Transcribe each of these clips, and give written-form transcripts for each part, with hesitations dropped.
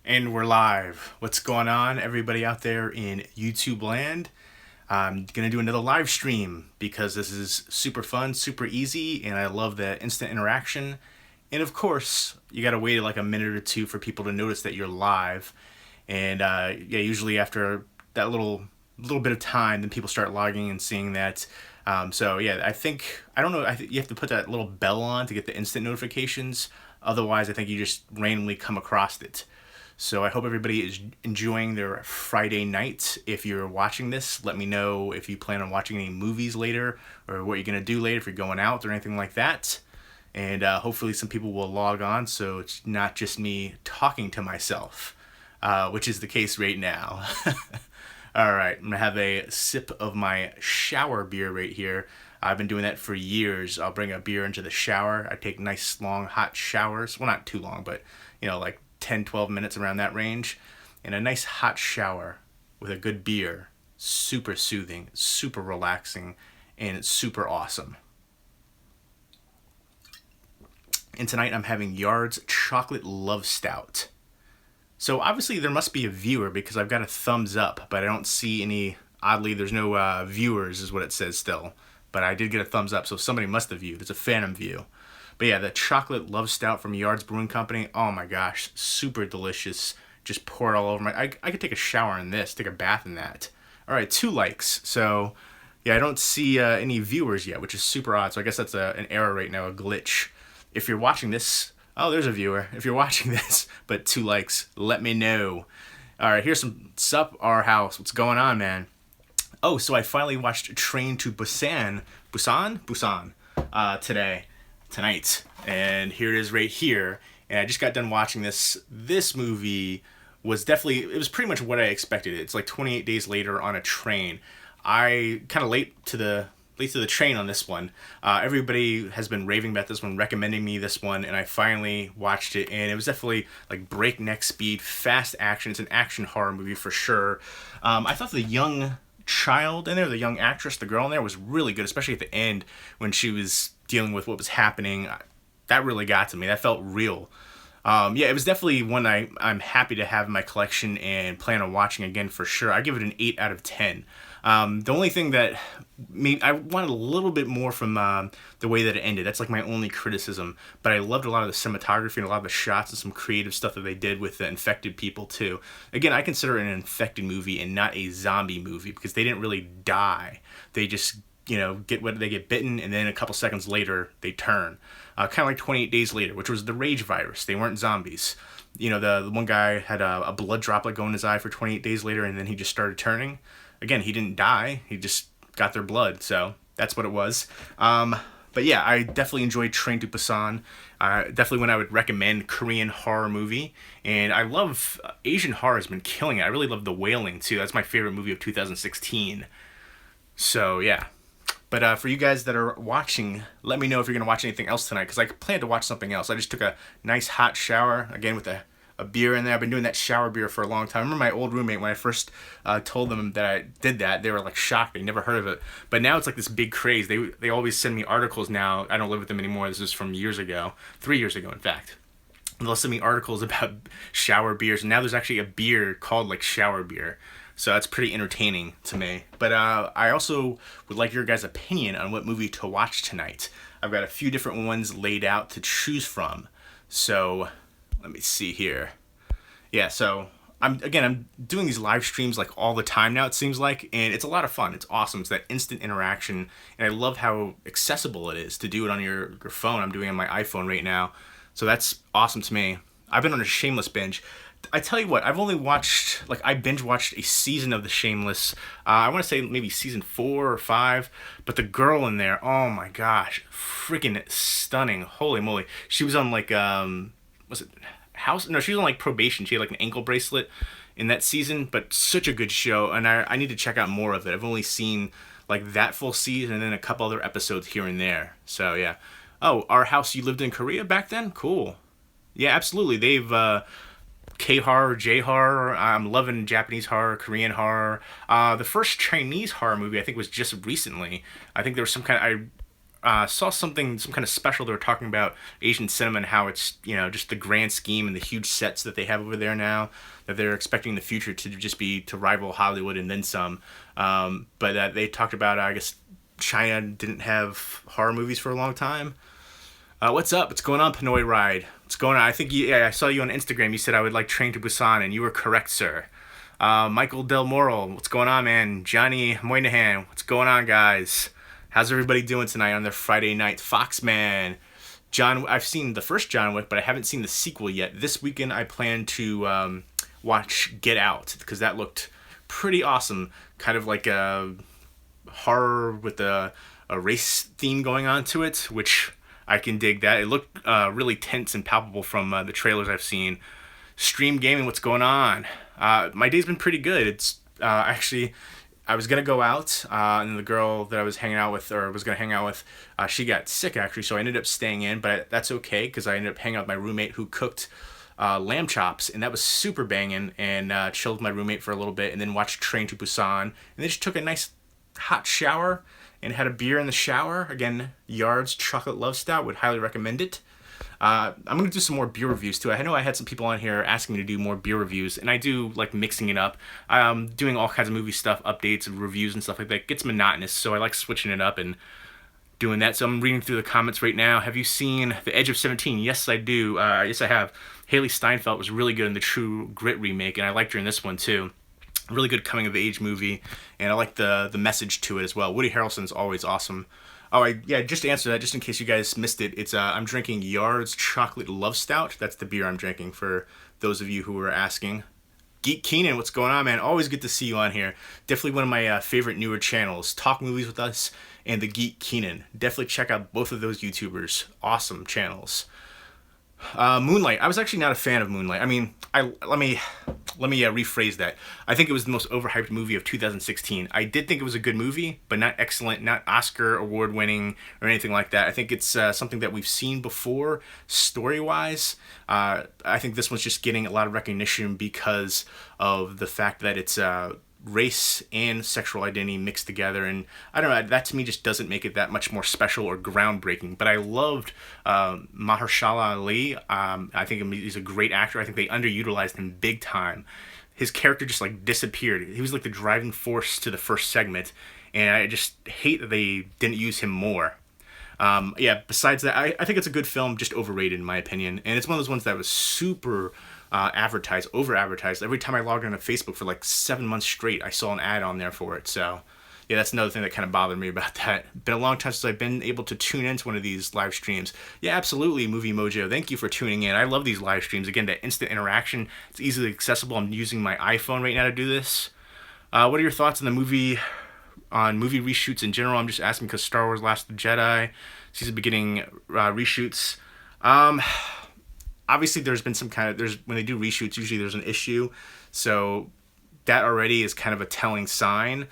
And we're live. What's going on, everybody out there in YouTube land? I'm going to do another live stream because this is super fun, super easy, and I love the instant interaction. And of course, you got to wait like a minute or two for people to notice that you're live. And yeah, usually after that little bit of time, then people start logging and seeing that. So yeah, I don't know, you have to put that little bell on to get the instant notifications. Otherwise, I think you just randomly come across it. So I hope everybody is enjoying their Friday night. If you're watching this, let me know if you plan on watching any movies later or what you're going to do later if you're going out or anything like that. And hopefully some people will log on so it's not just me talking to myself, which is the case right now. All right, I'm going to have a sip of my shower beer right here. I've been doing that for years. I'll bring a beer into the shower. I take nice, long, hot showers. Well, not too long, but, like 10, 12 minutes around that range. And a nice hot shower with a good beer. Super soothing, super relaxing, and it's super awesome. And tonight I'm having Yard's Chocolate Love Stout. So obviously there must be a viewer because I've got a thumbs up, but I don't see any, oddly there's no viewers is what it says still. But I did get a thumbs up, so somebody must have viewed. It's a phantom view. But yeah, the Chocolate Love Stout from Yard's Brewing Company, oh my gosh, super delicious. Just pour it all over I could take a shower in this, take a bath in that. All right, 2 likes. So yeah, I don't see any viewers yet, which is super odd. So I guess that's an error right now, a glitch. If you're watching this, oh, there's a viewer. If you're watching this, but 2 likes, let me know. All right, here's some sup, our house. What's going on, man? Oh, so I finally watched Train to Busan tonight, and here it is right here. And I just got done watching this. This movie was pretty much what I expected. It's like 28 days later on a train. I kind of late to the train on this one. Everybody has been raving about this one, recommending me this one, and I finally watched it, and it was definitely like breakneck speed, fast action. It's an action horror movie for sure. I thought the young child in there, the young actress, the girl in there, was really good, especially at the end when she was dealing with what was happening. That really got to me. That felt real. Yeah, it was definitely one I'm happy to have in my collection and plan on watching again for sure. I give it an 8 out of 10. The only thing that I wanted a little bit more from the way that it ended. That's like my only criticism. But I loved a lot of the cinematography and a lot of the shots and some creative stuff that they did with the infected people too. Again, I consider it an infected movie and not a zombie movie because they didn't really die. They just get bitten, and then a couple seconds later they turn. Kind of like 28 Days Later, which was the rage virus. They weren't zombies. The one guy had a blood droplet go in his eye for 28 days later, and then he just started turning. Again, he didn't die. He just got their blood, so that's what it was. But yeah, I definitely enjoyed Train to Busan. Definitely one I would recommend, Korean horror movie. And I love, Asian horror has been killing it. I really love The Wailing, too. That's my favorite movie of 2016. So, yeah. But for you guys that are watching, let me know if you're going to watch anything else tonight, because I plan to watch something else. I just took a nice hot shower, again with a beer in there. I've been doing that shower beer for a long time. I remember my old roommate, when I first told them that I did that, they were like shocked. They never heard of it. But now it's like this big craze. They always send me articles now. I don't live with them anymore. This is from years ago. 3 years ago, in fact. They'll send me articles about shower beers. And now there's actually a beer called like shower beer. So that's pretty entertaining to me. But I also would like your guys' opinion on what movie to watch tonight. I've got a few different ones laid out to choose from. So let me see here. Yeah, so I'm doing these live streams like all the time now, it seems like, and it's a lot of fun. It's awesome. It's that instant interaction, and I love how accessible it is to do it on your phone. I'm doing it on my iPhone right now. So that's awesome to me. I've been on a Shameless binge. I tell you what, I binge watched a season of The Shameless. I want to say maybe season 4 or 5, but the girl in there, oh my gosh, freaking stunning. Holy moly. She was on like, was it House? No, she was on like probation. She had like an ankle bracelet in that season, but such a good show, and I need to check out more of it. I've only seen like that full season and then a couple other episodes here and there. So yeah. Oh, Our House You Lived in Korea back then? Cool. Yeah, absolutely. They've K-horror, J-horror. I'm loving Japanese horror, Korean horror. The first Chinese horror movie I think was just recently. I think there was some kind of, saw some kind of special. They were talking about Asian cinema and how it's, just the grand scheme and the huge sets that they have over there now, that they're expecting the future to just be to rival Hollywood and then some. But that they talked about, I guess, China didn't have horror movies for a long time. What's up? What's going on, Pinoy Ride? What's going on? I think I saw you on Instagram. You said I would like Train to Busan, and you were correct, sir. Michael Del Moro, what's going on, man? Johnny Moynihan, what's going on, guys? How's everybody doing tonight on their Friday night? Foxman, I've seen the first John Wick, but I haven't seen the sequel yet. This weekend I plan to watch Get Out, because that looked pretty awesome. Kind of like a horror with a race theme going on to it, which I can dig that. It looked really tense and palpable from the trailers I've seen. Stream Gaming, what's going on? My day's been pretty good. It's actually, I was going to go out, and the girl that I was hanging out with, or was going to hang out with, she got sick actually, so I ended up staying in, but that's okay, because I ended up hanging out with my roommate who cooked lamb chops, and that was super banging, and chilled with my roommate for a little bit, and then watched Train to Busan, and then just took a nice hot shower, and had a beer in the shower. Again, Yard's Chocolate Love Stout, would highly recommend it. I'm going to do some more beer reviews too. I know I had some people on here asking me to do more beer reviews, and I do like mixing it up. Doing all kinds of movie stuff, updates and reviews and stuff like that. It gets monotonous, so I like switching it up and doing that. So I'm reading through the comments right now. Have you seen The Edge of 17? Yes, I do. Yes, I have. Haley Steinfeld was really good in the True Grit remake, and I liked her in this one too. Really good coming of age movie, and I like the message to it as well. Woody Harrelson's always awesome. Oh, just to answer that, just in case you guys missed it, it's I'm drinking Yard's Chocolate Love Stout. That's the beer I'm drinking, for those of you who were asking. Geek Keenan, what's going on, man? Always good to see you on here. Definitely one of my favorite newer channels, Talk Movies with Us and the Geek Keenan. Definitely check out both of those YouTubers. Awesome channels. Moonlight. I was actually not a fan of Moonlight. I mean, let me rephrase that. I think it was the most overhyped movie of 2016. I did think it was a good movie, but not excellent, not Oscar award winning or anything like that. I think it's something that we've seen before story wise. I think this one's just getting a lot of recognition because of the fact that it's race and sexual identity mixed together, and I don't know, that to me just doesn't make it that much more special or groundbreaking. But I loved Mahershala Ali. I think he's a great actor. I think they underutilized him big time. His character just like disappeared. He was like the driving force to the first segment, and I just hate that they didn't use him more. Besides that, I think it's a good film, just overrated in my opinion, and it's one of those ones that was super over advertised. Every time I logged into Facebook for like 7 months straight, I saw an ad on there for it. So yeah, that's another thing that kind of bothered me about that. Been a long time since I've been able to tune into one of these live streams. Yeah, absolutely, Movie Mojo. Thank you for tuning in. I love these live streams. Again, that instant interaction. It's easily accessible. I'm using my iPhone right now to do this. What are your thoughts on the movie, on movie reshoots in general? I'm just asking because Star Wars Last Jedi seems to be getting reshoots. Obviously, there's been some kind of, when they do reshoots, usually there's an issue. So that already is kind of a telling sign.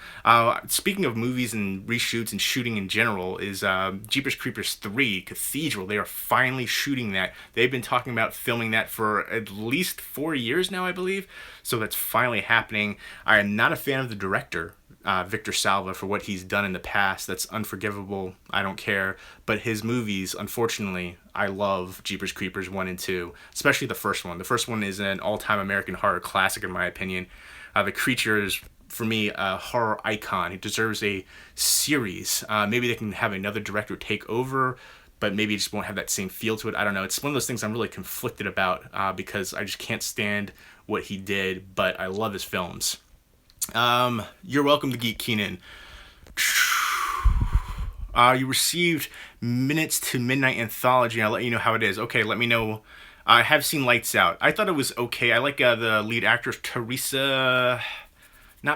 Speaking of movies and reshoots and shooting in general, is Jeepers Creepers 3 Cathedral. They are finally shooting that. They've been talking about filming that for at least 4 years now, I believe. So that's finally happening. I am not a fan of the director, Victor Salva, for what he's done in the past. That's unforgivable. I don't care. But his movies, unfortunately, I love Jeepers Creepers 1 and 2, especially the first one. The first one is an all-time American horror classic, in my opinion. The creature is, for me, a horror icon. He deserves a series. Maybe they can have another director take over, but maybe it just won't have that same feel to it. I don't know. It's one of those things I'm really conflicted about because I just can't stand what he did, but I love his films. You're welcome to Geek Keenan. You received Minutes to Midnight Anthology. I'll let you know how it is. Okay, let me know. I have seen Lights Out. I thought it was okay. I like the lead actress, Teresa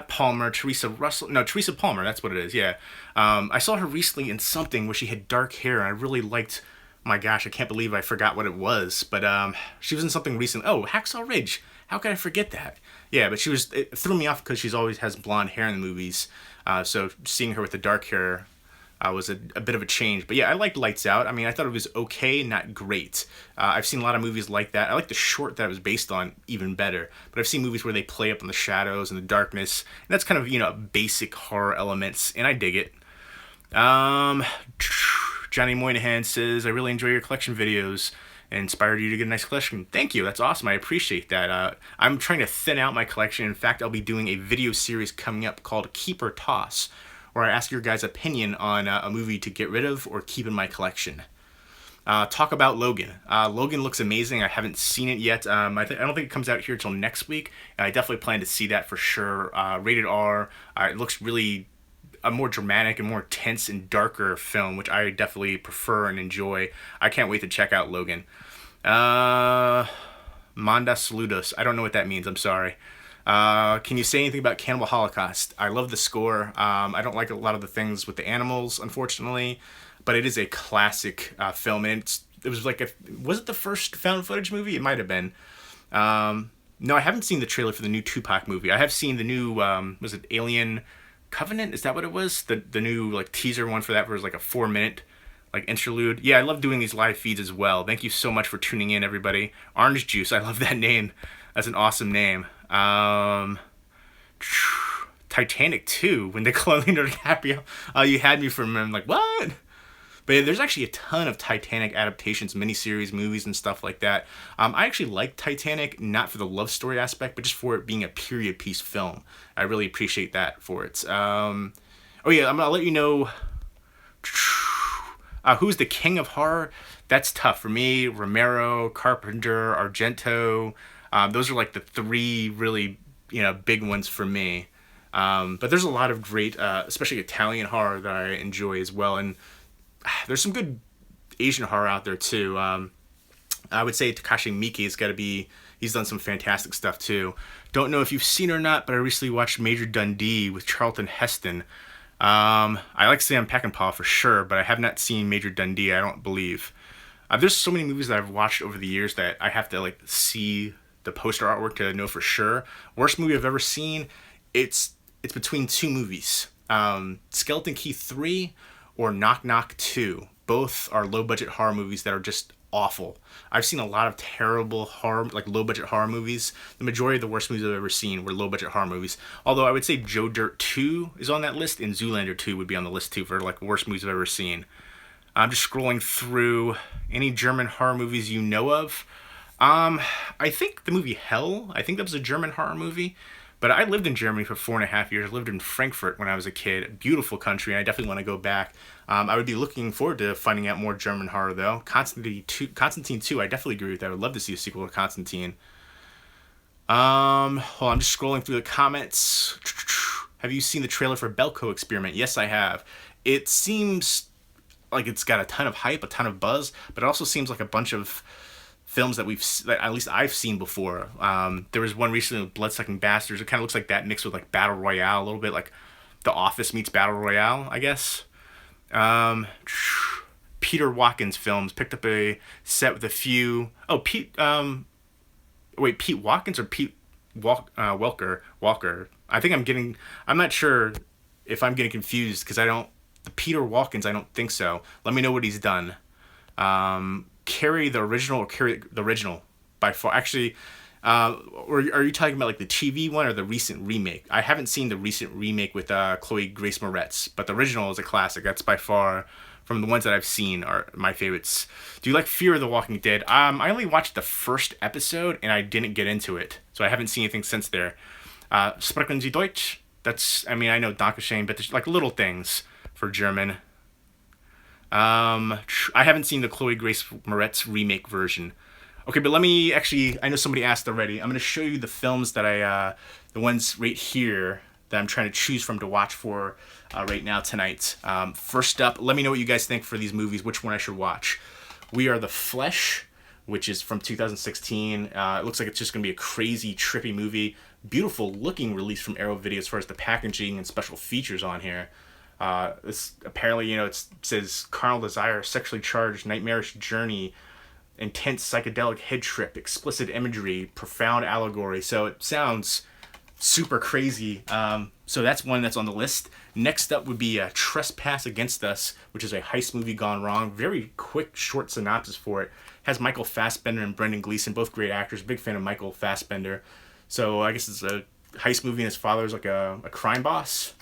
Palmer. That's what it is, yeah. I saw her recently in something where she had dark hair, and I really liked, my gosh, I can't believe I forgot what it was. But she was in something recent. Oh, Hacksaw Ridge. How could I forget that? Yeah, but it threw me off because she's always has blonde hair in the movies. So seeing her with the dark hair was a bit of a change. But yeah, I liked Lights Out. I mean, I thought it was okay, not great. I've seen a lot of movies like that. I like the short that it was based on even better. But I've seen movies where they play up on the shadows and the darkness. And that's kind of, basic horror elements, and I dig it. Johnny Moynihan says, I really enjoy your collection videos. And inspired you to get a nice collection. Thank you. That's awesome. I appreciate that. I'm trying to thin out my collection. In fact, I'll be doing a video series coming up called Keep or Toss, where I ask your guys' opinion on a movie to get rid of or keep in my collection. Talk about Logan. Logan looks amazing. I haven't seen it yet. I don't think it comes out here until next week. I definitely plan to see that for sure. Rated R. It looks really a more dramatic and more tense and darker film, which I definitely prefer and enjoy. I can't wait to check out Logan. Manda Saludos. I don't know what that means. I'm sorry. Can you say anything about Cannibal Holocaust? I love the score. I don't like a lot of the things with the animals, unfortunately, but it is a classic film, and it was like was it the first found footage movie? It might have been. No, I haven't seen the trailer for the new Tupac movie. I have seen the new was it Alien Covenant? Is that what it was? The new like teaser one for that was like a 4-minute like interlude. Yeah, I love doing these live feeds as well. Thank you so much for tuning in, everybody. Orange Juice, I love that name. That's an awesome name. Titanic 2, when they clone Leonardo DiCaprio. You had me for a minute. I'm like, what? But yeah, there's actually a ton of Titanic adaptations, miniseries, movies, and stuff like that. I actually like Titanic, not for the love story aspect, but just for it being a period piece film. I really appreciate that for it. Oh yeah, I'm going to let you know who's the king of horror. That's tough for me. Romero, Carpenter, Argento. Those are like the three really, big ones for me. But there's a lot of great, especially Italian horror that I enjoy as well. And there's some good Asian horror out there too. I would say Takashi Miike's he's done some fantastic stuff too. Don't know if you've seen it or not, but I recently watched Major Dundee with Charlton Heston. I like Sam Peckinpah for sure, but I have not seen Major Dundee, I don't believe. There's so many movies that I've watched over the years that I have to like see the poster artwork to know for sure. Worst movie I've ever seen, it's between two movies. Skeleton Key 3 or Knock Knock 2. Both are low-budget horror movies that are just awful. I've seen a lot of terrible horror, like low-budget horror movies. The majority of the worst movies I've ever seen were low-budget horror movies. Although I would say Joe Dirt 2 is on that list, and Zoolander 2 would be on the list too for like worst movies I've ever seen. I'm just scrolling through any German horror movies you know of. I think the movie Hell, I think that was a German horror movie. But I lived in Germany for 4.5 years. I lived in Frankfurt when I was a kid. Beautiful country, and I definitely want to go back. I would be looking forward to finding out more German horror, though. Constantine 2, I definitely agree with that. I would love to see a sequel to Constantine. I'm just scrolling through the comments. Have you seen the trailer for Belko Experiment? Yes, I have. It seems like it's got a ton of hype, a ton of buzz, but it also seems like a bunch of films that at least I've seen before. There was one recently with Bloodsucking Bastards. It kind of looks like that mixed with like Battle Royale, a little bit like The Office meets Battle Royale, I guess. Peter Watkins Films picked up a set with a few. Oh, Pete Watkins or Pete Walker? I think I'm not sure if I'm getting confused because Peter Watkins, I don't think so. Let me know what he's done. Carrie the original by far. Actually, or are you talking about like the TV one or the recent remake? I haven't seen the recent remake with Chloe Grace Moretz, but the original is a classic. That's by far, from the ones that I've seen, are my favorites. Do you like Fear of the Walking Dead? I only watched the first episode and I didn't get into it, so I haven't seen anything since there. Sprechen Sie Deutsch? I know Dankeschön, but there's like little things for German. I haven't seen the Chloe Grace Moretz remake version. Okay, but I know somebody asked already. I'm going to show you the films that the ones right here that I'm trying to choose from to watch for right now tonight. First up, let me know what you guys think for these movies, which one I should watch. We Are the Flesh, which is from 2016. It looks like it's just going to be a crazy, trippy movie. Beautiful looking release from Arrow Video as far as the packaging and special features on here. This apparently, it says carnal desire, sexually charged, nightmarish journey, intense psychedelic head trip, explicit imagery, profound allegory. So it sounds super crazy. So that's one that's on the list. Next up would be Trespass Against Us, which is a heist movie gone wrong. Very quick, short synopsis for it. Has Michael Fassbender and Brendan Gleeson, both great actors. Big fan of Michael Fassbender. So I guess it's a heist movie and his father is like a crime boss.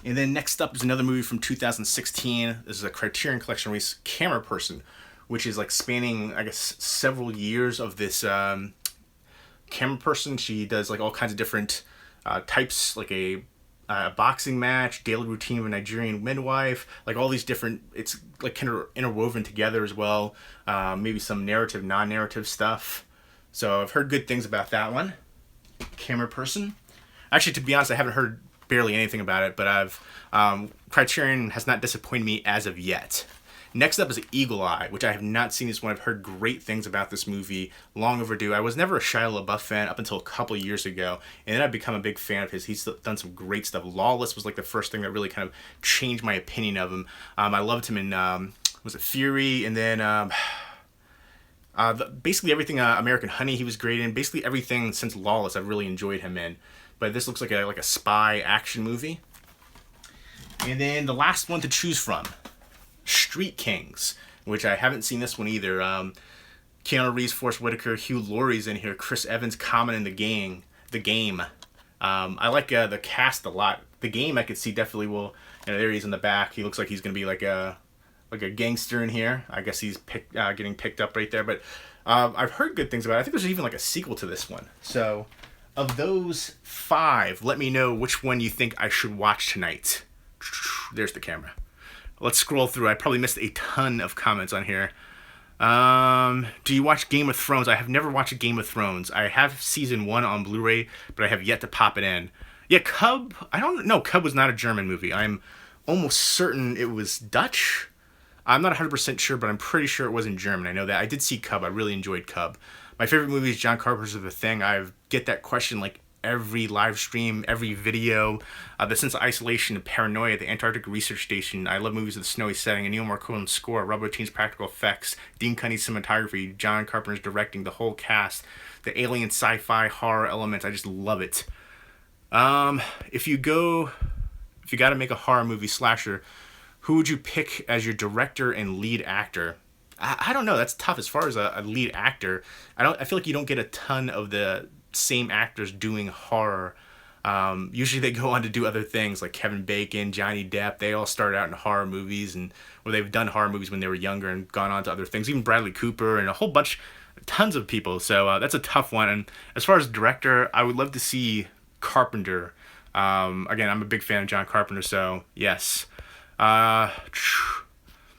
And then next up is another movie from 2016. This is a Criterion Collection release, Camera Person, which is like spanning, I guess, several years of this camera person. She does like all kinds of different types, like a boxing match, daily routine of a Nigerian midwife, like all these different, it's like kind of interwoven together as well. Maybe some narrative, non-narrative stuff. So I've heard good things about that one. Camera Person. Actually, to be honest, I haven't heard barely anything about it, but Criterion has not disappointed me as of yet. Next up is Eagle Eye, which I have not seen this one. I've heard great things about this movie. Long overdue. I was never a Shia LaBeouf fan up until a couple years ago, and then I've become a big fan of his. He's done some great stuff. Lawless was like the first thing that really kind of changed my opinion of him. I loved him in, was it Fury? And then basically everything American Honey he was great in. Basically everything since Lawless I've really enjoyed him in. But this looks like a spy action movie. And then the last one to choose from, Street Kings, which I haven't seen this one either. Keanu Reeves, Forrest Whitaker, Hugh Laurie's in here, Chris Evans, Common in the Game. I like the cast a lot. The Game I could see definitely will. There he is in the back. He looks like he's gonna be like a gangster in here. I guess he's getting picked up right there. But I've heard good things about it. I think there's even like a sequel to this one. So of those 5, let me know which one you think I should watch tonight. There's the camera. Let's scroll through. I probably missed a ton of comments on here. Do you watch Game of Thrones? I have never watched Game of Thrones. I have season 1 on Blu-ray, but I have yet to pop it in. Yeah, Cub. I don't know. Cub was not a German movie. I'm almost certain it was Dutch. I'm not 100% sure, but I'm pretty sure it was in German. I know that. I did see Cub. I really enjoyed Cub. My favorite movie is John Carpenter's The Thing. I get that question like every live stream, every video. The Sense of Isolation and Paranoia, the Antarctic Research Station. I love movies with a snowy setting. Ennio Morricone's score, Rob Bottin's practical effects, Dean Cunny's cinematography, John Carpenter's directing, the whole cast, the alien sci-fi horror elements. I just love it. If you got to make a horror movie slasher, who would you pick as your director and lead actor? I don't know. That's tough. As far as a lead actor, I feel like you don't get a ton of the same actors doing horror. Usually they go on to do other things, like Kevin Bacon, Johnny Depp. They all started out in horror movies, or they've done horror movies when they were younger and gone on to other things. Even Bradley Cooper and a whole bunch, tons of people. So that's a tough one. And as far as director, I would love to see Carpenter. Again, I'm a big fan of John Carpenter, so yes.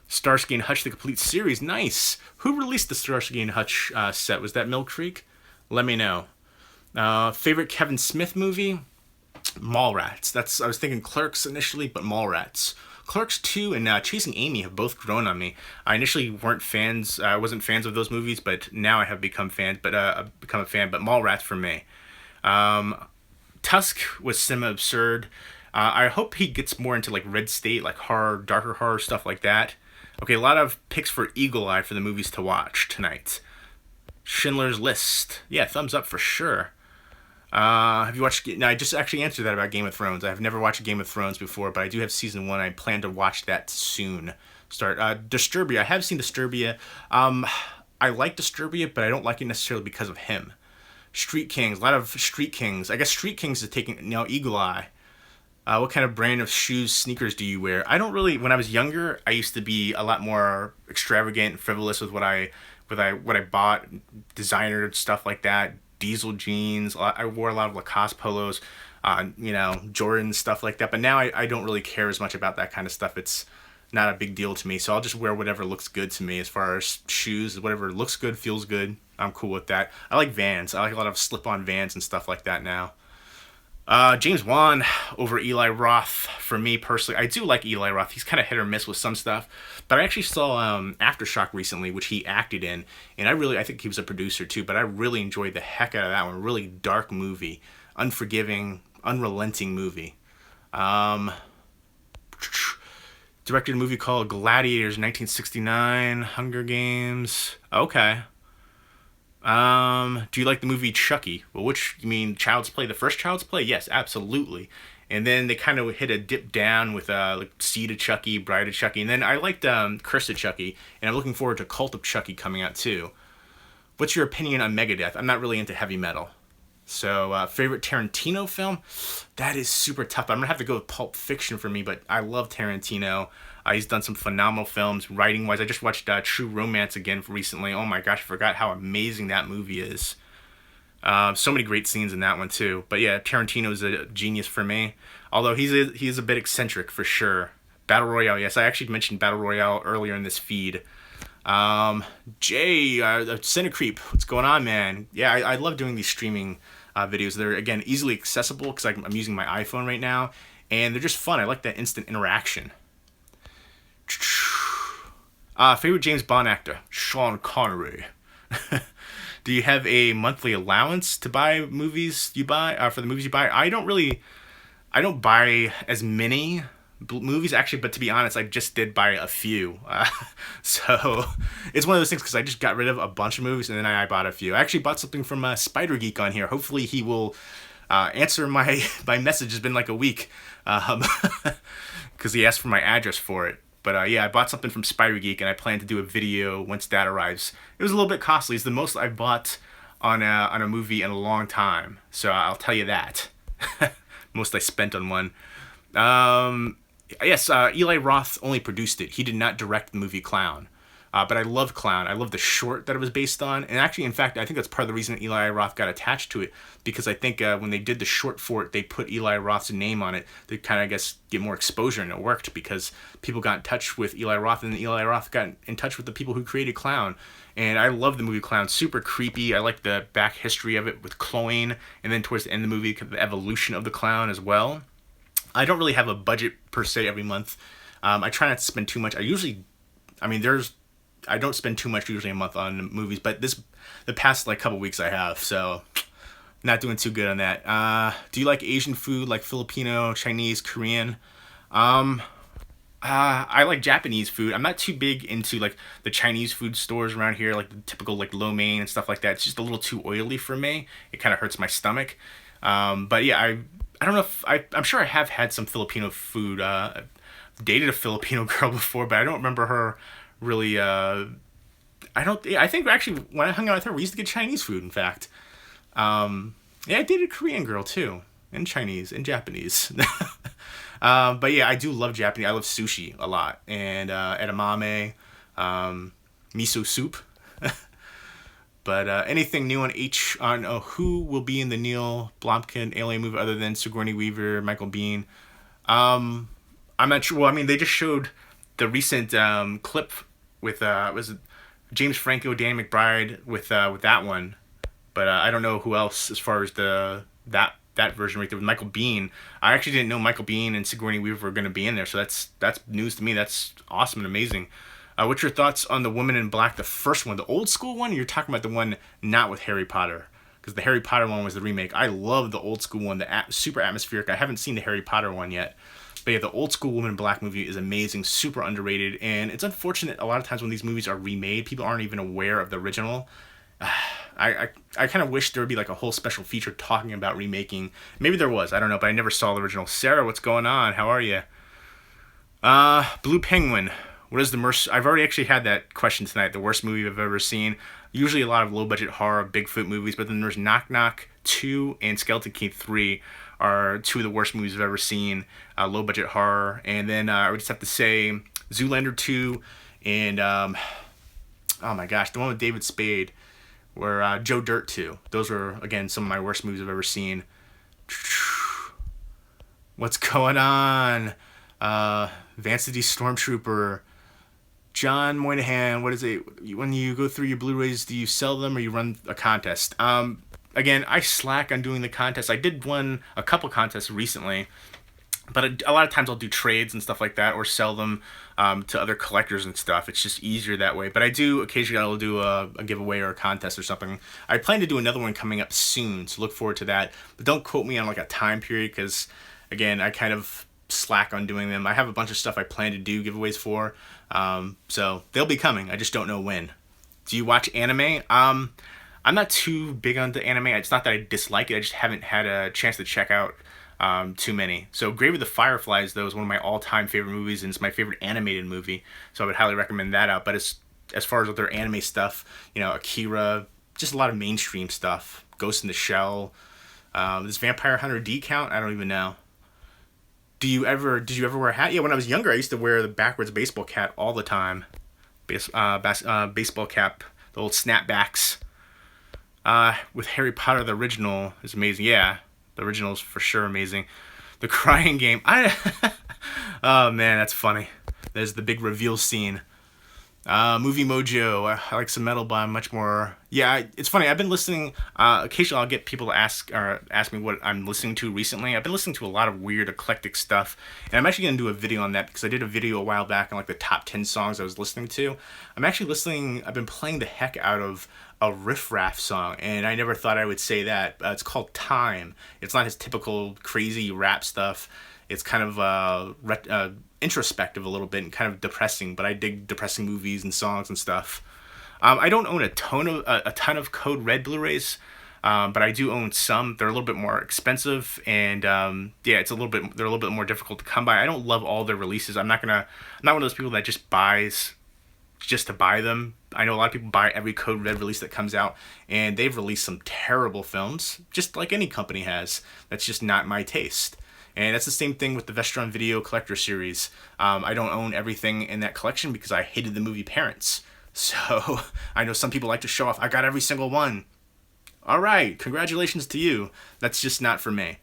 Starsky and Hutch, the complete series. Nice. Who released the Starsky and Hutch set? Was that Mill Creek? Let me know. Favorite Kevin Smith movie? Mallrats. I was thinking Clerks initially, but Mallrats. Clerks 2 and Chasing Amy have both grown on me. I initially wasn't fans of those movies, but now I have become fans. I've become a fan. But Mallrats for me. Tusk was cinema absurd. I hope he gets more into like Red State, like horror, darker horror stuff like that. Okay, a lot of picks for Eagle Eye for the movies to watch tonight. Schindler's List. Yeah, thumbs up for sure. Have you watched... No, I just actually answered that about Game of Thrones. I've never watched Game of Thrones before, but I do have season 1. I plan to watch that soon. Disturbia. I have seen Disturbia. I like Disturbia, but I don't like it necessarily because of him. Street Kings. A lot of Street Kings. I guess Street Kings is taking... Now, Eagle Eye. What kind of brand of shoes, sneakers do you wear? I don't really... When I was younger, I used to be a lot more extravagant and frivolous with what I bought, designer stuff like that, diesel jeans. I wore a lot of Lacoste polos, Jordan stuff like that. But now I don't really care as much about that kind of stuff. It's not a big deal to me. So I'll just wear whatever looks good to me as far as shoes. Whatever looks good, feels good. I'm cool with that. I like Vans. I like a lot of slip-on Vans and stuff like that now. James Wan over Eli Roth for me personally. I do like Eli Roth. He's kind of hit or miss with some stuff, but I actually saw Aftershock recently, which he acted in, and I think he was a producer too, but I really enjoyed the heck out of that one. Really dark movie, unforgiving, unrelenting movie. Directed a movie called Gladiators, 1969, Hunger Games. Okay. Do you like the movie Chucky? Well, you mean Child's Play? The first Child's Play? Yes, absolutely. And then they kind of hit a dip down with like Seed of Chucky, Bride of Chucky, and then I liked Curse of Chucky, and I'm looking forward to Cult of Chucky coming out too. What's your opinion on Megadeth? I'm not really into heavy metal. So, favorite Tarantino film? That is super tough. I'm going to have to go with Pulp Fiction for me, but I love Tarantino. He's done some phenomenal films, writing-wise. I just watched True Romance again recently. Oh my gosh, I forgot how amazing that movie is. So many great scenes in that one, too. But yeah, Tarantino's a genius for me. Although he is a bit eccentric, for sure. Battle Royale, yes. I actually mentioned Battle Royale earlier in this feed. Jay, Cinecreep, what's going on, man? Yeah, I love doing these streaming videos. They're, again, easily accessible because I'm using my iPhone right now, and they're just fun. I like that instant interaction. Favorite James Bond actor? Sean Connery. Do you have a monthly allowance to buy movies you buy, for the movies you buy? I don't buy as many movies, actually, but to be honest, I just did buy a few. So it's one of those things because I just got rid of a bunch of movies and then I bought a few. I actually bought something from Spider Geek on here. Hopefully he will answer my message. It's been like a week because he asked for my address for it. But yeah, I bought something from Spider Geek and I plan to do a video once that arrives. It was a little bit costly. It's the most I've bought on a movie in a long time. So I'll tell you that. Most I spent on one. Yes, Eli Roth only produced it. He did not direct the movie Clown. But I love Clown. I love the short that it was based on. And actually, in fact, I think that's part of the reason Eli Roth got attached to it. Because I think when they did the short for it, they put Eli Roth's name on it to kind of, I guess, get more exposure. And it worked because people got in touch with Eli Roth. And Eli Roth got in touch with the people who created Clown. And I love the movie Clown. Super creepy. I like the back history of it with cloning. And then towards the end of the movie, the evolution of the clown as well. I don't really have a budget per se every month. I try not to spend too much. I don't spend too much usually a month on movies, but the past like couple weeks I have, so not doing too good on that. Do you like Asian food, like Filipino, Chinese, Korean? I like Japanese food. I'm not too big into like the Chinese food stores around here, like the typical like lo mein and stuff like that. It's just a little too oily for me. It kind of hurts my stomach. But yeah, I don't know if I'm sure I have had some Filipino food. I've dated a Filipino girl before, but I don't remember her really. I think actually when I hung out with her, we used to get Chinese food. In fact, yeah, I dated a Korean girl too, and Chinese and Japanese. But yeah, I do love Japanese. I love sushi a lot, and edamame, miso soup. But anything new on who will be in the Neil Blomkamp Alien movie other than Sigourney Weaver, Michael Biehn? I'm not sure. Well, I mean, they just showed the recent clip with was it James Franco, Danny McBride with that one, but I don't know who else as far as that version right there with Michael Biehn. I actually didn't know Michael Biehn and Sigourney Weaver were going to be in there, so that's news to me. That's awesome and amazing. What's your thoughts on the Woman in Black, the first one, the old school one? Or you're talking about the one not with Harry Potter? Because the Harry Potter one was the remake. I love the old school one, super atmospheric. I haven't seen the Harry Potter one yet. But yeah, the old school Woman in Black movie is amazing, super underrated. And it's unfortunate a lot of times when these movies are remade, people aren't even aware of the original. I kind of wish there would be like a whole special feature talking about remaking. Maybe there was, I don't know, but I never saw the original. Sarah, what's going on? How are you? Blue Penguin. What is the worst? I've already actually had that question tonight. The worst movie I've ever seen. Usually a lot of low-budget horror, Bigfoot movies, but then there's Knock Knock 2 and Skeleton Key 3 are two of the worst movies I've ever seen. Low-budget horror. And then I would just have to say Zoolander 2 and, oh my gosh, the one with David Spade, where Joe Dirt 2. Those were, again, some of my worst movies I've ever seen. What's going on? Vancity Stormtrooper. John Moynihan, what is it? When you go through your Blu-rays, do you sell them or you run a contest? Again, I slack on doing the contest. I did a couple contests recently, but a lot of times I'll do trades and stuff like that or sell them to other collectors and stuff. It's just easier that way. But I do occasionally I'll do a giveaway or a contest or something. I plan to do another one coming up soon, so look forward to that. But don't quote me on like a time period because, again, I kind of slack on doing them. I have a bunch of stuff I plan to do giveaways for, so they'll be coming. I just don't know when. Do you watch anime? I'm not too big on the anime. It's not that I dislike it. I just haven't had a chance to check out too many. So Grave of the Fireflies, though, is one of my all-time favorite movies, and it's my favorite animated movie. So I would highly recommend that out. But as far as other anime stuff, Akira, just a lot of mainstream stuff. Ghost in the Shell. Does Vampire Hunter D count? I don't even know. Did you ever wear a hat? Yeah, when I was younger, I used to wear the backwards baseball cap all the time. Baseball cap, the old snapbacks. With Harry Potter, the original is amazing. Yeah, the original is for sure amazing. The crying game. Oh man, that's funny. There's the big reveal scene. Movie Mojo. I like some metal, but I'm much more. Yeah, it's funny. I've been listening. Occasionally, I'll get people to ask me what I'm listening to recently. I've been listening to a lot of weird, eclectic stuff, and I'm actually gonna do a video on that because I did a video a while back on like the top 10 songs I was listening to. I'm actually listening. I've been playing the heck out of a riff raff song, and I never thought I would say that. It's called Time. It's not his typical crazy rap stuff. It's kind of introspective a little bit and kind of depressing, but I dig depressing movies and songs and stuff. I don't own a ton of Code Red Blu-rays, but I do own some. They're a little bit more expensive, and yeah, they're a little bit more difficult to come by. I don't love all their releases. I'm not one of those people that just buys just to buy them. I know a lot of people buy every Code Red release that comes out, and they've released some terrible films, just like any company has. That's just not my taste. And that's the same thing with the Vestron Video Collector Series. I don't own everything in that collection because I hated the movie Parents. So I know some people like to show off, I got every single one. All right, congratulations to you. That's just not for me.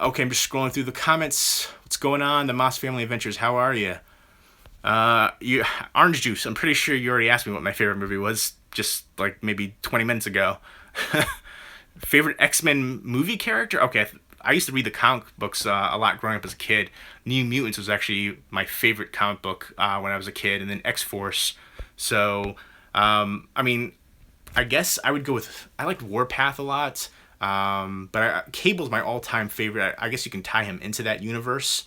Okay, I'm just scrolling through the comments. What's going on? The Moss Family Adventures, how are you? Orange Juice, I'm pretty sure you already asked me what my favorite movie was just like maybe 20 minutes ago. Favorite X-Men movie character? Okay, I used to read the comic books a lot growing up as a kid. New Mutants was actually my favorite comic book when I was a kid, and then X-Force. So, I mean, I guess I would go with, I liked Warpath a lot, but Cable's my all-time favorite. I guess you can tie him into that universe,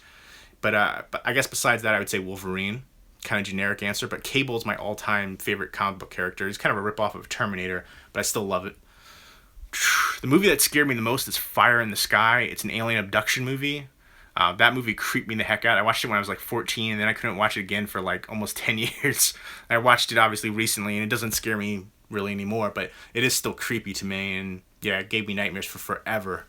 but I guess besides that, I would say Wolverine. Kind of generic answer, but Cable's my all-time favorite comic book character. He's kind of a ripoff of Terminator, but I still love it. The movie that scared me the most is Fire in the Sky. It's an alien abduction movie. That movie creeped me the heck out. I watched it when I was like 14, and then I couldn't watch it again for like almost 10 years. I watched it obviously recently, and it doesn't scare me really anymore, but it is still creepy to me, and yeah, it gave me nightmares for forever.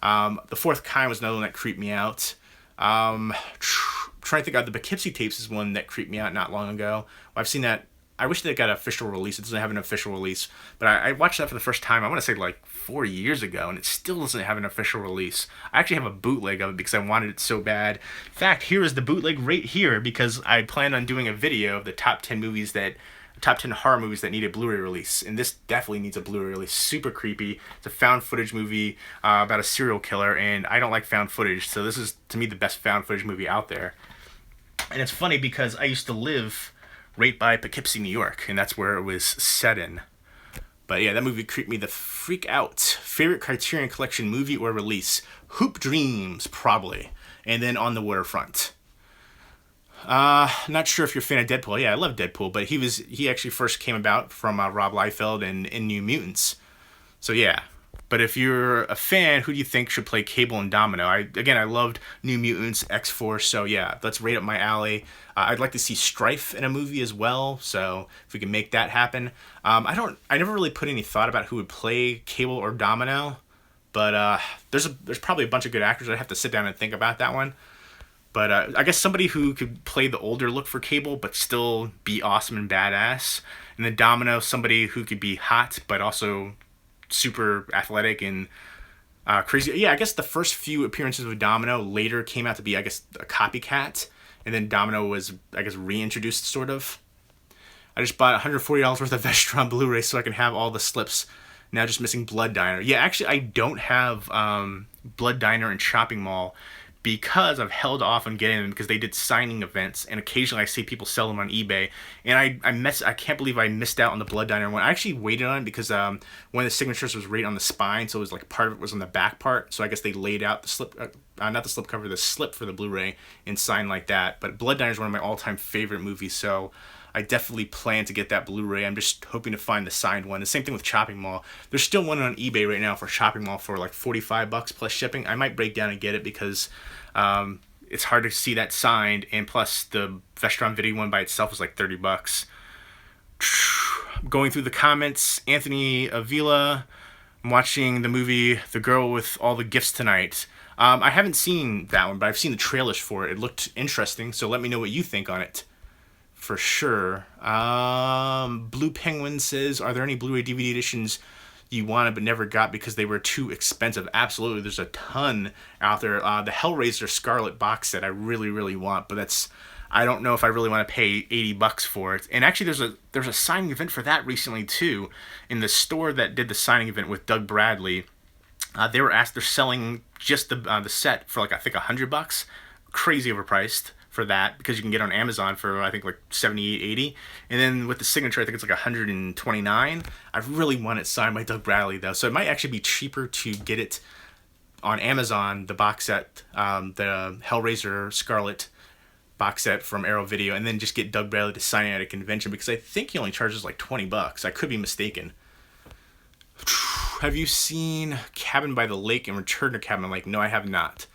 The Fourth Kind was another one that creeped me out. Trying to think of the Poughkeepsie Tapes is one that creeped me out not long ago. I've seen that. I wish they got an official release. It doesn't have an official release, but I watched that for the first time. I want to say like 4 years ago, and it still doesn't have an official release. I actually have a bootleg of it because I wanted it so bad. In fact, here is the bootleg right here because I plan on doing a video of the top 10 horror movies that need a Blu-ray release, and this definitely needs a Blu-ray release. Super creepy. It's a found footage movie about a serial killer, and I don't like found footage, so this is to me the best found footage movie out there. And it's funny because I used to live right by Poughkeepsie, New York, and that's where it was set in. But yeah, that movie creeped me the freak out. Favorite Criterion Collection movie or release? Hoop Dreams, probably. And then On the Waterfront. Not sure if you're a fan of Deadpool. Yeah, I love Deadpool, but he actually first came about from Rob Liefeld and in New Mutants. So yeah. But if you're a fan, who do you think should play Cable and Domino? I loved New Mutants, X-Force, so yeah, that's right up my alley. I'd like to see Strife in a movie as well, so if we can make that happen. I never really put any thought about who would play Cable or Domino, but there's probably a bunch of good actors. I'd have to sit down and think about that one. But I guess somebody who could play the older look for Cable, but still be awesome and badass. And then Domino, somebody who could be hot, but also super athletic and crazy. Yeah, I guess the first few appearances of Domino later came out to be, I guess, a copycat. And then Domino was, I guess, reintroduced, sort of. I just bought $140 worth of Vestron Blu-ray so I can have all the slips. Now just missing Blood Diner. Yeah, actually, I don't have Blood Diner and Shopping Mall because I've held off on getting them because they did signing events, and occasionally I see people sell them on eBay, and I can't believe I missed out on the Blood Diner one. I actually waited on it because one of the signatures was right on the spine, so it was like part of it was on the back part, so I guess they laid out the slip, not the slip cover, the slip for the Blu-ray and signed like that. But Blood Diner is one of my all-time favorite movies, so I definitely plan to get that Blu-ray. I'm just hoping to find the signed one. The same thing with Shopping Mall. There's still one on eBay right now for Shopping Mall for like $45 plus shipping. I might break down and get it because it's hard to see that signed, and plus the Vestron Video one by itself is like $30. Going through the comments, Anthony Avila, I'm watching the movie The Girl with All the Gifts Tonight. I haven't seen that one, but I've seen the trailers for it. It looked interesting, so let me know what you think on it. For sure. Blue Penguin says, are there any Blu-ray DVD editions you wanted but never got because they were too expensive? Absolutely. There's a ton out there. The Hellraiser Scarlet box set I really, really want, but I don't know if I really want to pay $80 for it. And actually there's a signing event for that recently too. In the store that did the signing event with Doug Bradley, they're selling just the set for like I think $100. Crazy overpriced for that because you can get it on Amazon for I think like $78, $80, and then with the signature I think it's like $129. I really want it signed by Doug Bradley though, so it might actually be cheaper to get it on Amazon, the box set, the Hellraiser Scarlet box set from Arrow Video, and then just get Doug Bradley to sign it at a convention because I think he only charges like $20. I could be mistaken. Have you seen Cabin by the Lake and Return to Cabin by the Lake? No, I have not.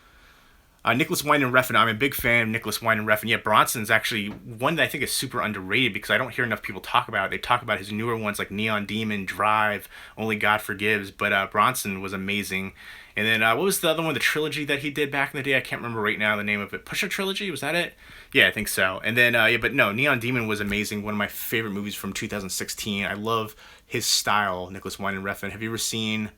Nicholas Winding Refn, I'm a big fan of Nicholas Winding Refn. Yeah, Bronson's actually one that I think is super underrated because I don't hear enough people talk about it. They talk about his newer ones like Neon Demon, Drive, Only God Forgives, but Bronson was amazing. And then what was the other one, the trilogy that he did back in the day? I can't remember right now the name of it. Pusher Trilogy, was that it? Yeah, I think so. And then, but no, Neon Demon was amazing. One of my favorite movies from 2016. I love his style, Nicholas Winding Refn. Have you ever seen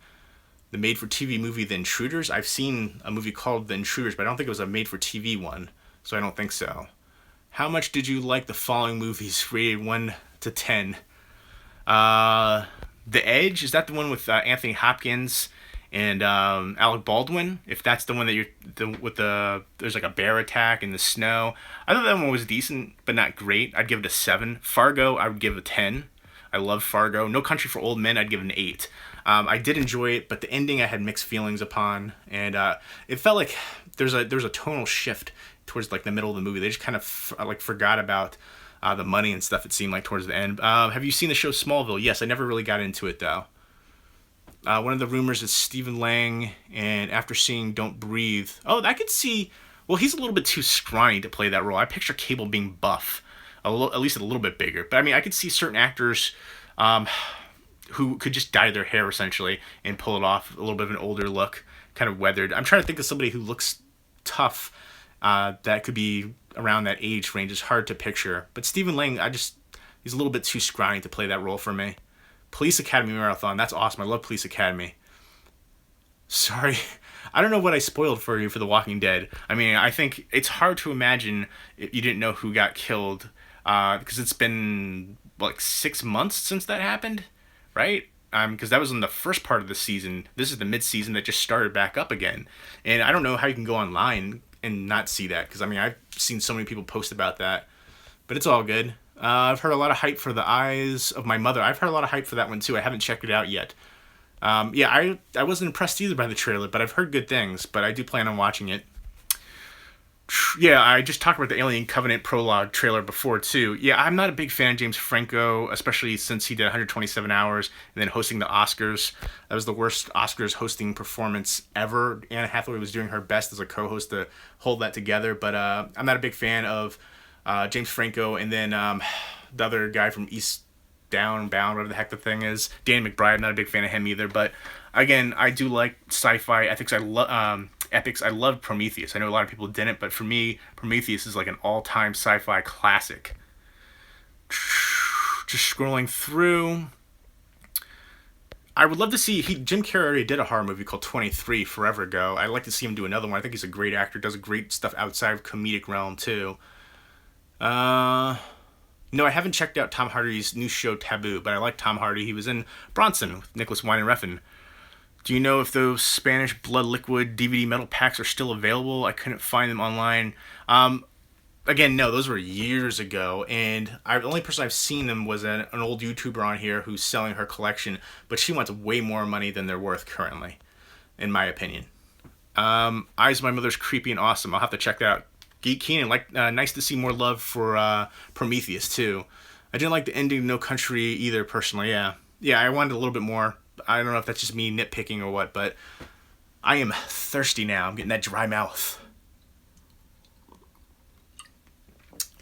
the made-for-TV movie The Intruders? I've seen a movie called The Intruders, but I don't think it was a made-for-TV one, so I don't think so. How much did you like the following movies, rated 1 to 10? The Edge, is that the one with Anthony Hopkins and Alec Baldwin? If that's the one that there's like a bear attack in the snow. I thought that one was decent, but not great. I'd give it a 7. Fargo, I would give a 10. I love Fargo. No Country for Old Men, I'd give it an 8. I did enjoy it, but the ending I had mixed feelings upon, and it felt like there's a tonal shift towards like the middle of the movie. They just kind of forgot about the money and stuff. It seemed like towards the end. Have you seen the show Smallville? Yes, I never really got into it though. One of the rumors is Stephen Lang, and after seeing Don't Breathe, I could see. Well, he's a little bit too scrawny to play that role. I picture Cable being buff, at least a little bit bigger. But I mean, I could see certain actors who could just dye their hair essentially and pull it off, a little bit of an older look, kind of weathered. I'm trying to think of somebody who looks tough that could be around that age range. It's hard to picture. But Stephen Lang, he's a little bit too scrawny to play that role for me. Police Academy Marathon, that's awesome. I love Police Academy. Sorry, I don't know what I spoiled for you for The Walking Dead. I mean, I think it's hard to imagine if you didn't know who got killed because it's been like 6 months since that happened. Right? Because that was in the first part of the season. This is the mid-season that just started back up again. And I don't know how you can go online and not see that. Because, I mean, I've seen so many people post about that. But it's all good. I've heard a lot of hype for The Eyes of My Mother. I've heard a lot of hype for that one, too. I haven't checked it out yet. I wasn't impressed either by the trailer, but I've heard good things. But I do plan on watching it. Yeah, I just talked about the Alien Covenant prologue trailer before, too. Yeah, I'm not a big fan of James Franco, especially since he did 127 Hours and then hosting the Oscars. That was the worst Oscars hosting performance ever. Anne Hathaway was doing her best as a co-host to hold that together, but I'm not a big fan of James Franco, and then the other guy from East Bound, whatever the heck the thing is, Danny McBride. I'm not a big fan of him either, but again, I do like sci-fi epics. I loved Prometheus. I know a lot of people didn't, but for me, Prometheus is like an all-time sci-fi classic. Just scrolling through. I would love to see, Jim Carrey already did a horror movie called 23 forever ago. I'd like to see him do another one. I think he's a great actor, does great stuff outside of comedic realm too. No, I haven't checked out Tom Hardy's new show Taboo, but I like Tom Hardy. He was in Bronson with Nicholas Winding Refn. Do you know if those Spanish Blood Liquid DVD metal packs are still available? I couldn't find them online. Again, no, those were years ago, and the only person I've seen them was an old YouTuber on here who's selling her collection, but she wants way more money than they're worth currently, in my opinion. Eyes of My Mother's creepy and awesome. I'll have to check that out. Geek Keenan, nice to see more love for Prometheus, too. I didn't like the ending of No Country either, personally, yeah. Yeah, I wanted a little bit more. I don't know if that's just me nitpicking or what, but I am thirsty now. I'm getting that dry mouth.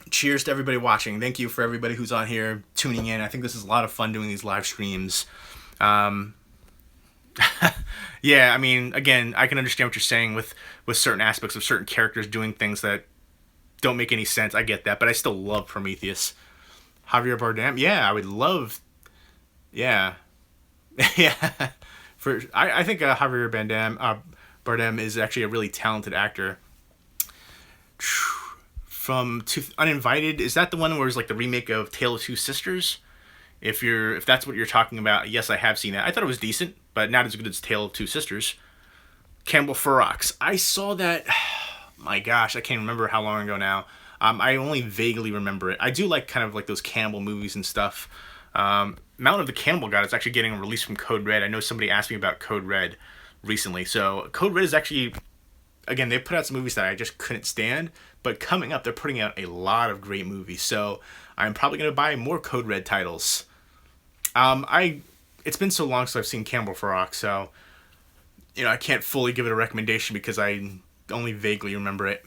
Cheers to everybody watching. Thank you for everybody who's on here tuning in. I think this is a lot of fun doing these live streams. Yeah, I mean, again, I can understand what you're saying with certain aspects of certain characters doing things that don't make any sense. I get that, but I still love Prometheus. Javier Bardem, yeah, I would love. Yeah, yeah. I think Javier Bardem is actually a really talented actor. From Uninvited, is that the one where it's like the remake of Tale of Two Sisters? If that's what you're talking about, yes, I have seen that. I thought it was decent, but not as good as Tale of Two Sisters. Campbell Ferox, I saw that. My gosh, I can't remember how long ago now. I only vaguely remember it. I do like kind of like those cannibal movies and stuff. Mountain of the Cannibal God is actually getting a release from Code Red. I know somebody asked me about Code Red recently. So Code Red is actually, again, they put out some movies that I just couldn't stand. But coming up, they're putting out a lot of great movies. So I'm probably going to buy more Code Red titles. It's been so long since I've seen Campbell Ferox, so I can't fully give it a recommendation because I only vaguely remember it.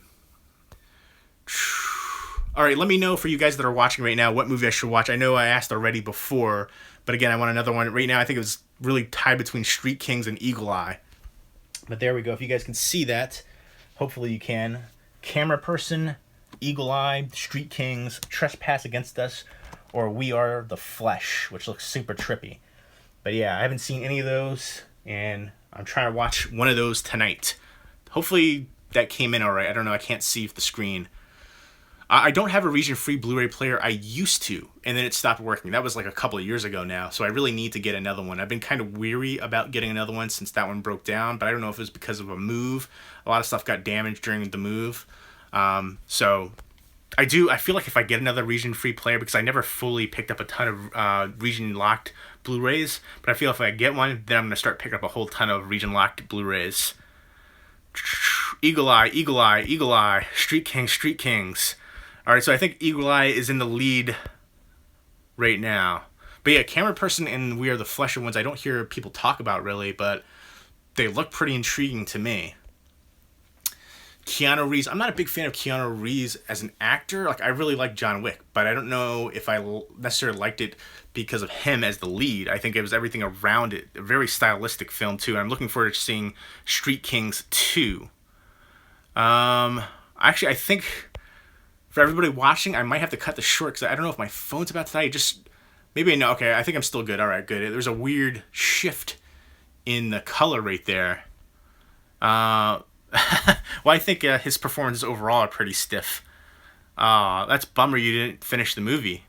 All right, let me know for you guys that are watching right now what movie I should watch. I know I asked already before, but again, I want another one. Right now, I think it was really tied between Street Kings and Eagle Eye. But there we go. If you guys can see that, hopefully you can. Camera Person, Eagle Eye, Street Kings, Trespass Against Us, or We Are the Flesh, which looks super trippy. But yeah, I haven't seen any of those, and I'm trying to watch one of those tonight. Hopefully that came in all right. I don't know. I can't see the screen. I don't have a region-free Blu-ray player. I used to, and then it stopped working. That was like a couple of years ago now, so I really need to get another one. I've been kind of weary about getting another one since that one broke down, but I don't know if it was because of a move. A lot of stuff got damaged during the move. So I feel like if I get another region-free player, because I never fully picked up a ton of region-locked Blu-rays, but I feel if I get one, then I'm going to start picking up a whole ton of region-locked Blu-rays. Eagle Eye, Eagle Eye, Eagle Eye, Street Kings, Street Kings. All right, so I think Eagle Eye is in the lead right now. But yeah, Camera Person and We Are the Flesh are ones I don't hear people talk about really, but they look pretty intriguing to me. Keanu Reeves. I'm not a big fan of Keanu Reeves as an actor. Like, I really like John Wick, but I don't know if I necessarily liked it because of him as the lead. I think it was everything around it. A very stylistic film, too. I'm looking forward to seeing Street Kings 2. Actually, I think for everybody watching, I might have to cut this short because I don't know if my phone's about to die. Maybe I know. Okay, I think I'm still good. All right, good. There's a weird shift in the color right there. Well, I think his performances overall are pretty stiff. That's bummer you didn't finish the movie.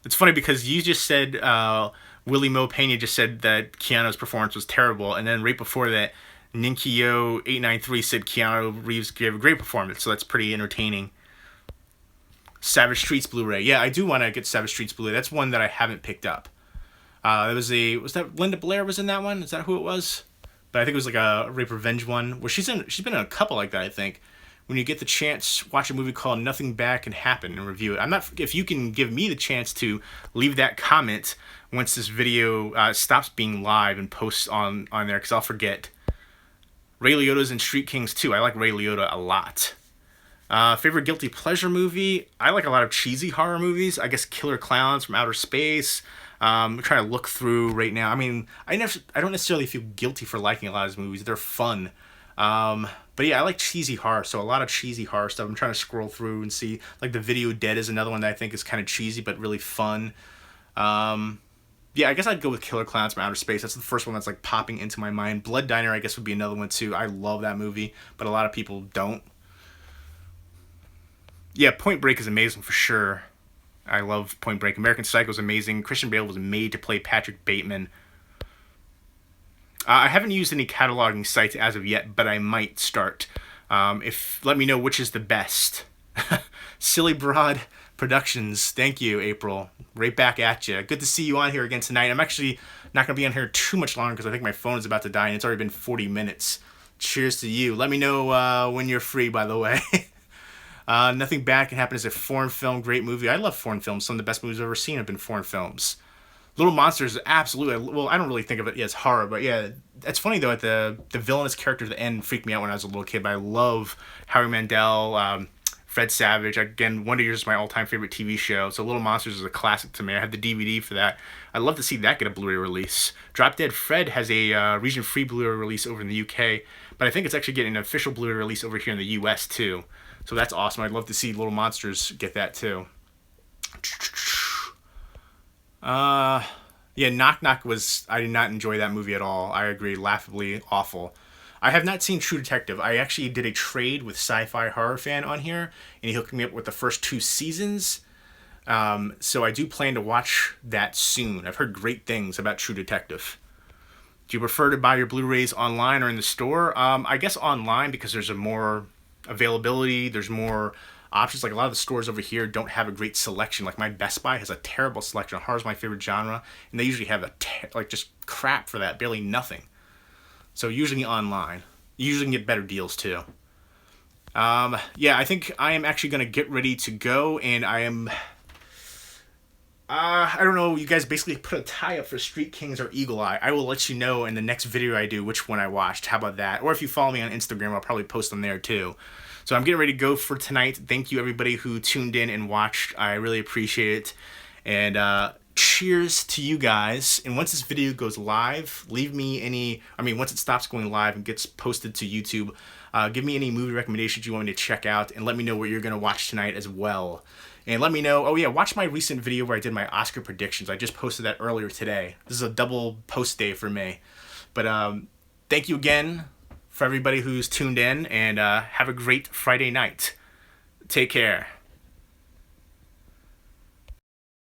It's funny because you just said, Willie Mo Pena just said that Keanu's performance was terrible, and then right before that, Ninkyo893 said Keanu Reeves gave a great performance, so that's pretty entertaining. Savage Streets Blu-ray. Yeah, I do want to get Savage Streets Blu-ray. That's one that I haven't picked up. Was that Linda Blair was in that one? Is that who it was? But I think it was like a rape revenge one where she's been in a couple like that, I think. When you get the chance, watch a movie called Nothing Bad Can Happen and review it. If you can give me the chance to leave that comment once this video stops being live and posts on there, because I'll forget. Ray Liotta's in Street Kings 2. I like Ray Liotta a lot. Favorite guilty pleasure movie? I like a lot of cheesy horror movies. I guess Killer Clowns from Outer Space. I'm trying to look through right now. I mean, I don't necessarily feel guilty for liking a lot of these movies. They're fun. But yeah, I like cheesy horror, so a lot of cheesy horror stuff. I'm trying to scroll through and see, like The Video Dead is another one that I think is kind of cheesy but really fun. Yeah, I guess I'd go with Killer Clowns from Outer Space. That's the first one that's like popping into my mind. Blood Diner, I guess, would be another one too. I love that movie, but a lot of people don't. Yeah, Point Break is amazing for sure. I love Point Break. American Psycho is amazing. Christian Bale was made to play Patrick Bateman. I haven't used any cataloging sites as of yet, but I might start. Let me know which is the best. Silly Broad Productions. Thank you, April. Right back at you. Good to see you on here again tonight. I'm actually not going to be on here too much longer because I think my phone is about to die and it's already been 40 minutes. Cheers to you. Let me know when you're free, by the way. Nothing Bad Can Happen is a foreign film. Great movie. I love foreign films. Some of the best movies I've ever seen have been foreign films. Little Monsters, absolutely. Well, I don't really think of it as horror, but yeah, it's funny though. The villainous character at the end freaked me out when I was a little kid. But I love Howie Mandel, Fred Savage. Again, Wonder Years is my all-time favorite TV show, so Little Monsters is a classic to me. I have the DVD for that. I'd love to see that get a Blu-ray release. Drop Dead Fred has a region-free Blu-ray release over in the UK, but I think it's actually getting an official Blu-ray release over here in the US too. So that's awesome. I'd love to see Little Monsters get that too. Yeah, Knock Knock I did not enjoy that movie at all. I agree, laughably awful. I have not seen True Detective. I actually did a trade with Sci-Fi Horror Fan on here, and he hooked me up with the first 2 seasons. So I do plan to watch that soon. I've heard great things about True Detective. Do you prefer to buy your Blu-rays online or in the store? I guess online, because there's a more availability, there's more options. Like a lot of the stores over here don't have a great selection. Like my Best Buy has a terrible selection. Horror's my favorite genre, and they usually have like just crap for that, barely nothing. So usually online. You usually can get better deals too. Yeah, I think I am actually going to get ready to go, and I am... I don't know, you guys basically put a tie up for Street Kings or Eagle Eye. I will let you know in the next video I do which one I watched. How about that? Or if you follow me on Instagram, I'll probably post them there too. So I'm getting ready to go for tonight. Thank you everybody who tuned in and watched. I really appreciate it. And cheers to you guys. And once this video goes live, leave me once it stops going live and gets posted to YouTube, give me any movie recommendations you want me to check out, and let me know what you're going to watch tonight as well. And let me know, oh yeah, watch my recent video where I did my Oscar predictions. I just posted that earlier today. This is a double post day for me. But thank you again for everybody who's tuned in, and have a great Friday night. Take care.